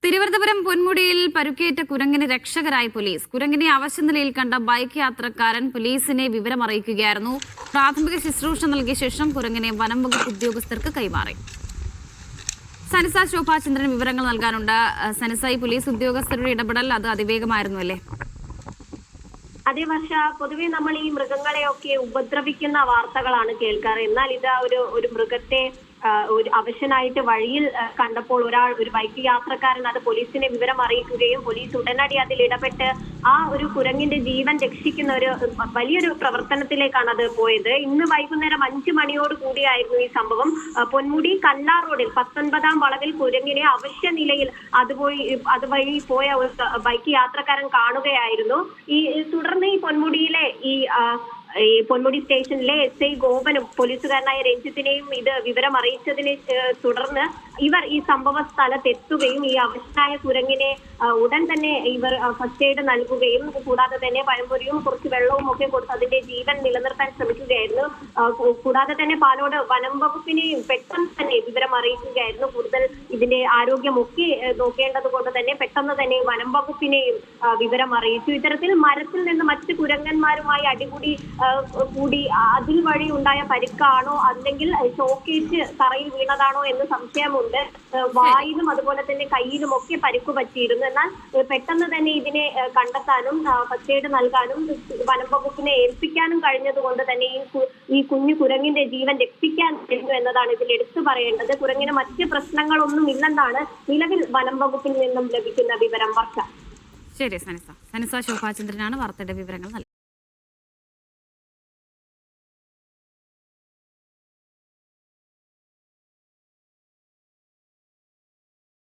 തിരുവനന്തപുരം പൊന്മുടിയിൽ പരുക്കേറ്റ കുരങ്ങിന് രക്ഷകരായി പോലീസ്. കുരങ്ങിനെ അവശനിലയിൽ കണ്ട ബൈക്ക് യാത്രക്കാരൻ പോലീസിനെ വിവരമറിയിക്കുകയായിരുന്നു. പ്രാഥമിക ശുശ്രൂഷ നൽകിയ ശേഷം കുരങ്ങിനെ വനം വകുപ്പ് ഉദ്യോഗസ്ഥർക്ക് കൈമാറി. സനിസ ശോഭാചന്ദ്രൻ വിവരങ്ങൾ നൽകാനുണ്ട്. സനിസ, ഈ പോലീസ് ഉദ്യോഗസ്ഥരുടെ ഇടപെടൽ അത് അതിവേഗമായിരുന്നു അല്ലേ? അതേ വർഷ, പൊതുവെ നമ്മൾ ഈ മൃഗങ്ങളെയൊക്കെ ഉപദ്രവിക്കുന്ന വാർത്തകളാണ് കേൾക്കാറ്. എന്നാൽ ഇത് ഒരു മൃഗത്തെ ഒരു അവശനായിട്ട് വഴിയിൽ കണ്ടപ്പോൾ ഒരു ബൈക്ക് യാത്രക്കാരൻ അത് പോലീസിനെ വിവരം അറിയിക്കുകയും പോലീസ് ഉടനടി അതിൽ ഇടപെട്ട് ആ ഒരു കുരങ്ങിന്റെ ജീവൻ രക്ഷിക്കുന്ന ഒരു വലിയൊരു പ്രവർത്തനത്തിലേക്കാണ് അത് പോയത്. ഇന്ന് വൈകുന്നേരം 5 മണിയോട് കൂടിയായിരുന്നു ഈ സംഭവം. പൊന്മുടി കല്ലാർ റോഡിൽ 19ാം വളവിൽ കുരങ്ങിനെ അവശ്യ നിലയിൽ അതുവഴി പോയ ഒരു ബൈക്ക് യാത്രക്കാരൻ കാണുകയായിരുന്നു. തുടർന്ന് ഈ പൊന്മുടിയിലെ ഈ പൊന്മുടി സ്റ്റേഷനിലെ SI ഗോപനും പോലീസുകാരനായ രഞ്ജിത്തിനെയും ഇത് വിവരം അറിയിച്ചതിനെ തുടർന്ന് ഇവർ ഈ സംഭവ സ്ഥലത്തെത്തുകയും ഈ അവശനായ കുരങ്ങിനെ ഉടൻ തന്നെ ഇവർ ഫസ്റ്റ് എയ്ഡ് നൽകുകയും കൂടാതെ തന്നെ പഴംപൊരിയും കുറച്ച് വെള്ളവും ഒക്കെ കൊടുത്ത് അതിന്റെ ജീവൻ നിലനിർത്താൻ ശ്രമിക്കുകയായിരുന്നു. കൂടാതെ തന്നെ പാലോട് വനം വകുപ്പിനെയും പെട്ടെന്ന് തന്നെ വിവരം അറിയിക്കുകയായിരുന്നു. കൂടുതൽ ഇതിന്റെ ആരോഗ്യമൊക്കെ നോക്കേണ്ടത് കൊണ്ട് തന്നെ പെട്ടെന്ന് തന്നെ വനം വകുപ്പിനെയും വിവരം അറിയിച്ചു. ഇത്തരത്തിൽ മരത്തിൽ നിന്ന് മറ്റ് കുരങ്ങന്മാരുമായി അടികൂടി അതിൽ വഴി ഉണ്ടായ പരിക്കാണോ അല്ലെങ്കിൽ ഷോക്കേറ്റ് തറയിൽ വീണതാണോ എന്ന് സംശയമുണ്ട്. വായിലും അതുപോലെ തന്നെ കയ്യിലും ഒക്കെ പരിക്കു പറ്റിയിരുന്നു. എന്നാൽ പെട്ടെന്ന് തന്നെ ഇതിനെ കണ്ടെത്താനും ഫസ്റ്റ് എയ്ഡ് നൽകാനും വനം വകുപ്പിനെ ഏൽപ്പിക്കാനും കഴിഞ്ഞത് കൊണ്ട് തന്നെ ഈ കുഞ്ഞു കുരങ്ങിന്റെ ജീവൻ രക്ഷിക്കാൻ കഴിഞ്ഞു എന്നതാണ് ഇതിൽ എടുത്തു പറയേണ്ടത്. കുരങ്ങിന് മറ്റ് പ്രശ്നങ്ങളൊന്നും ഇല്ലെന്നാണ് നിലവിൽ വനം വകുപ്പിൽ നിന്നും ലഭിക്കുന്ന വിവരം. വർഷ. ശരി സനിസ ശോഭാചന്ദ്രനാണ് വാർത്തയുടെ വിവരങ്ങൾ നൽകുന്നത്.